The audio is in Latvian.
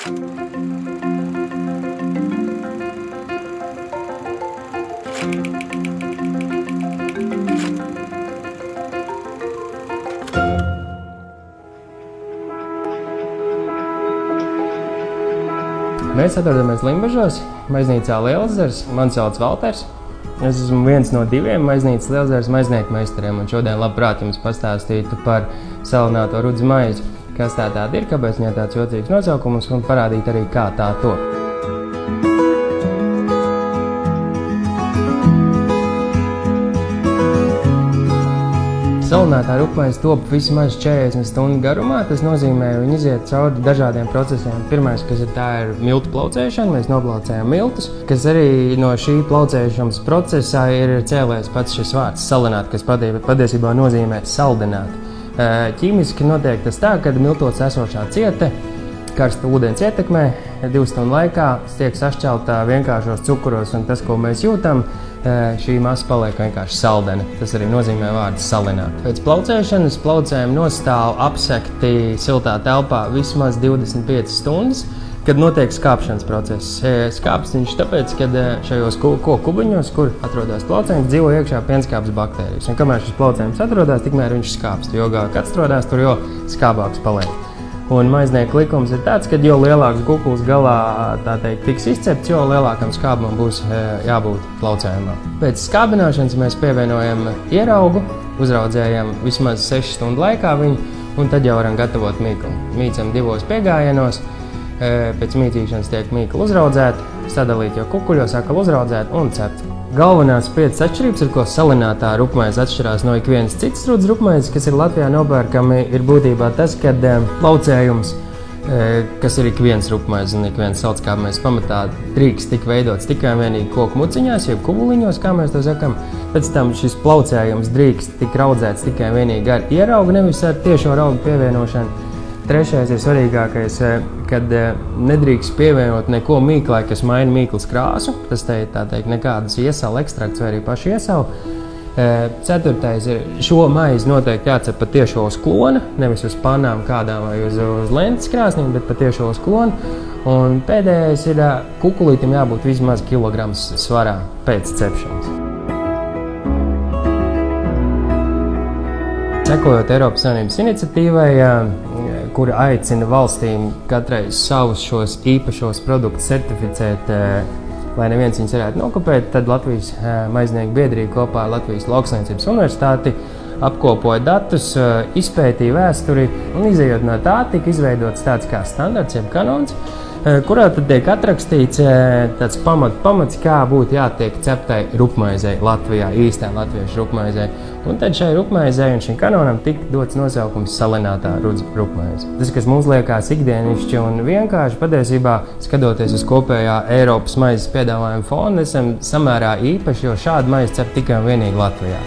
Mēs atrodamies Limbažos, maiznīcā Lielezers. Mani sauc Valters. Es esmu viens no 2 maiznīcas Lielezers maiznieku meistariem, un šodien labprāt jums pastāstītu par salināto rudzu maizi. Kas tā tāda ir, kāpēc viņai tāds jocīgs nosaukums, un parādīt arī, kā tā top. Salinātā rupmaize top vismaz 40 stundu garumā. Tas nozīmē, ka viņi iziet cauri dažādiem procesiem. Pirmais, kas ir, tā ir miltu plaucēšana. Mēs noplaucējam miltus, kas arī no šī plaucēšanas procesā ir cēlējis pats šis vārds salināt, kas patiesībā nozīmē saldināt. Ķīmiski notiek tas tā, kad miltos esošā ciete karsta ūdens ietekmē 2 stundu laikā tiek sašķelta vienkāršos cukuros, un tas, ko mēs jūtam, šī masa paliek vienkārši saldena. Tas arī nozīmē vārdu salināt. Pēc plaucēšanas plaucējumi nostāv apsekti siltā telpā vismaz 25 stundas, kad notiek skāpšanas process. Skāpst viņš tāpēc, ka šajos koku kubiņos, kur atrodas plaucējums, dzīvo iekšā pienskāpes baktērijas. Un kamēr šis plaucējums atrodas, tikmēr viņš skāpst. Jo ilgāk atrodas, tur jo skābāks paliek. Un maiznieku likums ir tāds, ka jo lielāks kukuls galā, tā teikt, tiks izcepts, jo lielākam skābumam būs jābūt plaucējumā. Pēc skābināšanas mēs pievienojam ieraugu, uzraudzējam vismaz 6 stundu laikā viņu, un tad jau varam gatavot mīklu. Mīcam 2 piegāienos, pēc mīcīšanas tiek mīkla uzraudzēta, sadalīt jau kukuļos, atkal uzraudzēt un cept. Galvenās 5 atšķirības, ar ko salinātā rupmaize atšķirās no ikvienas citas rudzes rupmaizes, kas ir Latvijā nopērkami, ir būtībā tas, ka plaucējums, kas ir ikvienas rupmaizes un ikvienas salckāpmaize pamatā, drīkst tik veidots tikai vienīgi koku muciņās, jeb kubuliņos, kā mēs to sakam. Pēc tam šis plaucējums drīkst tik raudzēts tikai vienīgi ar ieraugu, nevis ar tiešo raugu pievienošanu. Trešais ir svarīgākais, kad nedrīkst pievienot neko mīklai, kas maina mīklas krāsu. Tas te ir, tā teikt, nekādas iesalu ekstrakts vai arī paši iesalu. Ceturtais ir, šo maizi noteikti jācep pa tiešo uz klona, nevis uz panām kādām vai uz lentes krāsnīm, bet pa tiešo uz klona. Un pēdējais ir, kukulītim jābūt vismaz kilograms svarā pēc cepšanas. Sekojot Eiropas Savienības iniciatīvai, kura aicina valstīm katreiz savus šos īpašos produktus certificēt, lai neviens viņus varētu nokopēt, tad Latvijas maiznieku biedrība kopā ar Latvijas Lauksaimniecības universitāti apkopoja datus, izpētīja vēsturi, un izejot no tā tika izveidots tāds kā standarts, jeb kanons, kurā tad tiek atrakstīts tāds pamats, kā būtu jātiek ceptai rupmaizei Latvijā, īstā latviešu rupmaizei. Un tad šai rupmaizei un šim kanonam tika dots nosaukums salinātā rudzu rupmaize. Tas, kas mums liekas ikdienišķi un vienkārši, patiesībā, skatoties uz kopējā Eiropas maizes piedāvājuma fonu, esam samērā īpaši, jo šādu maizi cep tikai un vienīgi Latvijā.